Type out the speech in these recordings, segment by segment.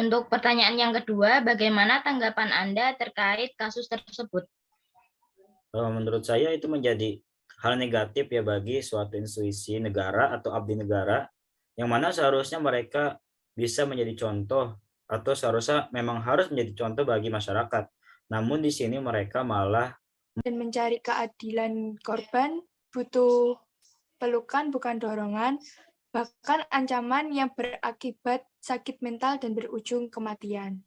Untuk pertanyaan yang kedua, bagaimana tanggapan Anda terkait kasus tersebut? Menurut saya itu menjadi hal negatif ya bagi suatu institusi negara atau abdi negara, yang mana seharusnya mereka bisa menjadi contoh atau seharusnya memang harus menjadi contoh bagi masyarakat. Namun di sini mereka malah Dan mencari keadilan korban butuh pelukan bukan dorongan, bahkan ancaman yang berakibat sakit mental dan berujung kematian.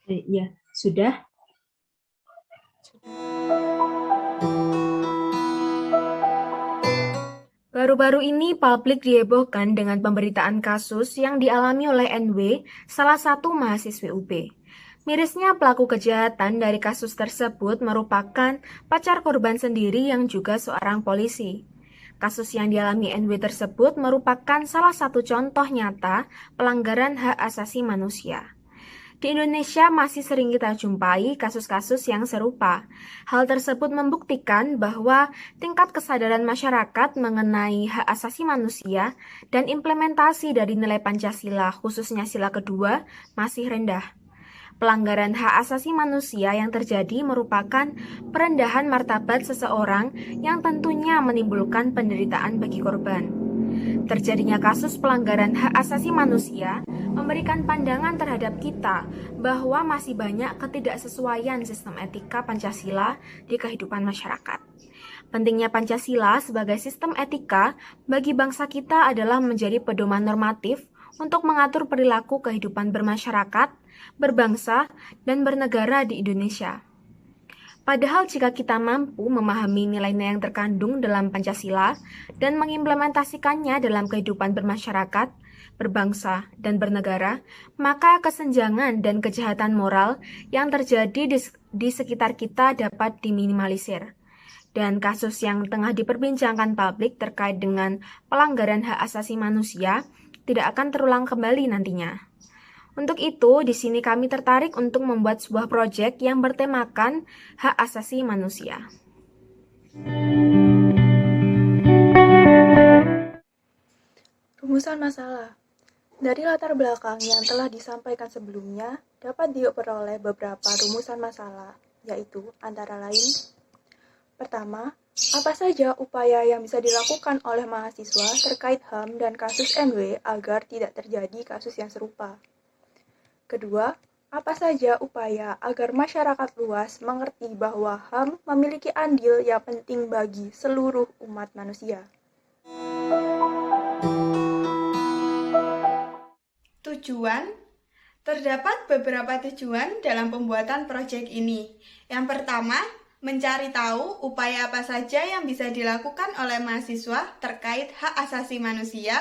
Ya, sudah. Baru-baru ini publik dihebohkan dengan pemberitaan kasus yang dialami oleh NW, salah satu mahasiswi UB. Mirisnya pelaku kejahatan dari kasus tersebut merupakan pacar korban sendiri yang juga seorang polisi. Kasus yang dialami NW tersebut merupakan salah satu contoh nyata pelanggaran hak asasi manusia. Di Indonesia masih sering kita jumpai kasus-kasus yang serupa. Hal tersebut membuktikan bahwa tingkat kesadaran masyarakat mengenai hak asasi manusia dan implementasi dari nilai Pancasila, khususnya sila kedua, masih rendah. Pelanggaran hak asasi manusia yang terjadi merupakan perendahan martabat seseorang yang tentunya menimbulkan penderitaan bagi korban. Terjadinya kasus pelanggaran hak asasi manusia memberikan pandangan terhadap kita bahwa masih banyak ketidaksesuaian sistem etika Pancasila di kehidupan masyarakat. Pentingnya Pancasila sebagai sistem etika bagi bangsa kita adalah menjadi pedoman normatif untuk mengatur perilaku kehidupan bermasyarakat, berbangsa, dan bernegara di Indonesia. Padahal jika kita mampu memahami nilai-nilai yang terkandung dalam Pancasila dan mengimplementasikannya dalam kehidupan bermasyarakat, berbangsa, dan bernegara, maka kesenjangan dan kejahatan moral yang terjadi di sekitar kita dapat diminimalisir. Dan kasus yang tengah diperbincangkan publik terkait dengan pelanggaran hak asasi manusia tidak akan terulang kembali nantinya. Untuk itu, di sini kami tertarik untuk membuat sebuah proyek yang bertemakan hak asasi manusia. Rumusan masalah. Dari latar belakang yang telah disampaikan sebelumnya, dapat diperoleh beberapa rumusan masalah, yaitu antara lain: pertama, apa saja upaya yang bisa dilakukan oleh mahasiswa terkait HAM dan kasus NW agar tidak terjadi kasus yang serupa? Kedua, apa saja upaya agar masyarakat luas mengerti bahwa HAM memiliki andil yang penting bagi seluruh umat manusia? Tujuan. Terdapat beberapa tujuan dalam pembuatan proyek ini. Yang pertama, mencari tahu upaya apa saja yang bisa dilakukan oleh mahasiswa terkait hak asasi manusia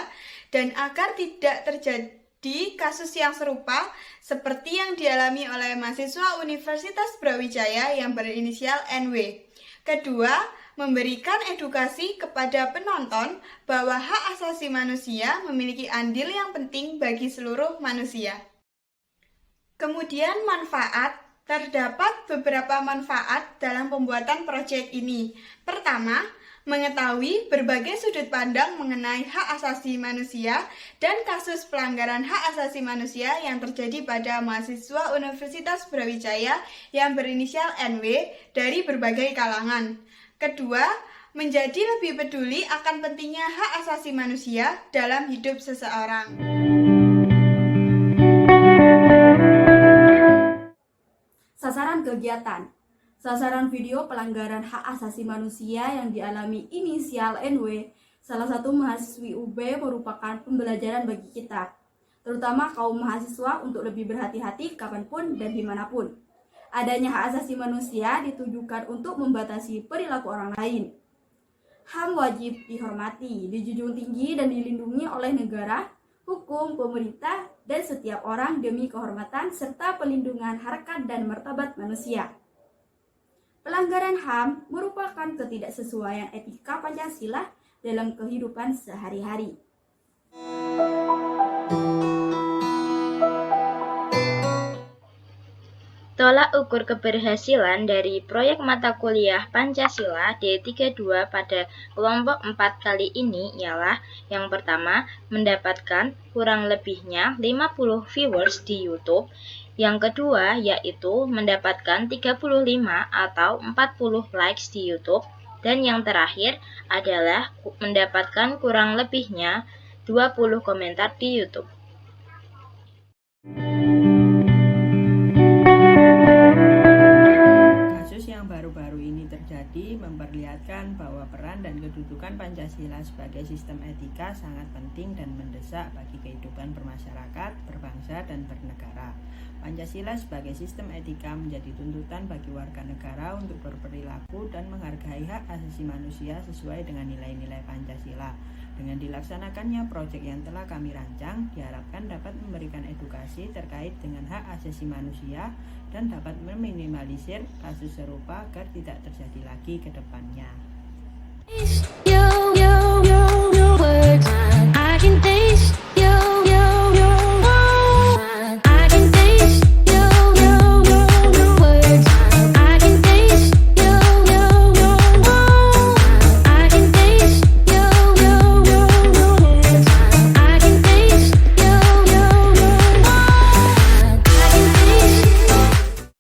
dan agar tidak terjadi kasus yang serupa seperti yang dialami oleh mahasiswa Universitas Brawijaya yang berinisial NW. Kedua, memberikan edukasi kepada penonton bahwa hak asasi manusia memiliki andil yang penting bagi seluruh manusia. Kemudian manfaat. Terdapat beberapa manfaat dalam pembuatan proyek ini. Pertama, mengetahui berbagai sudut pandang mengenai hak asasi manusia dan kasus pelanggaran hak asasi manusia yang terjadi pada mahasiswa Universitas Brawijaya yang berinisial NW dari berbagai kalangan. Kedua, menjadi lebih peduli akan pentingnya hak asasi manusia dalam hidup seseorang. Sasaran kegiatan. Sasaran video pelanggaran hak asasi manusia yang dialami inisial NW, salah satu mahasiswi UB, merupakan pembelajaran bagi kita, terutama kaum mahasiswa untuk lebih berhati-hati kapanpun dan dimanapun. Adanya hak asasi manusia ditujukan untuk membatasi perilaku orang lain. HAM wajib dihormati, dijunjung tinggi dan dilindungi oleh negara, hukum, pemerintah, dan setiap orang demi kehormatan serta pelindungan harkat dan martabat manusia. Pelanggaran HAM merupakan ketidaksesuaian etika Pancasila dalam kehidupan sehari-hari. Tolak ukur keberhasilan dari proyek mata kuliah Pancasila D32 pada kelompok 4 kali ini ialah yang pertama, mendapatkan kurang lebihnya 50 viewers di YouTube. Yang kedua, yaitu mendapatkan 35 atau 40 likes di YouTube. Dan yang terakhir adalah mendapatkan kurang lebihnya 20 komentar di YouTube. Kasus yang baru-baru ini terjadi memperlihatkan bahwa peran dan kedudukan Pancasila sebagai sistem etika sangat penting dan mendesak bagi kehidupan bermasyarakat, berbangsa, dan bernegara. Pancasila sebagai sistem etika menjadi tuntutan bagi warga negara untuk berperilaku dan menghargai hak asasi manusia sesuai dengan nilai-nilai Pancasila. Dengan dilaksanakannya proyek yang telah kami rancang, diharapkan dapat memberikan edukasi terkait dengan hak asasi manusia dan dapat meminimalisir kasus serupa agar tidak terjadi lagi ke depannya.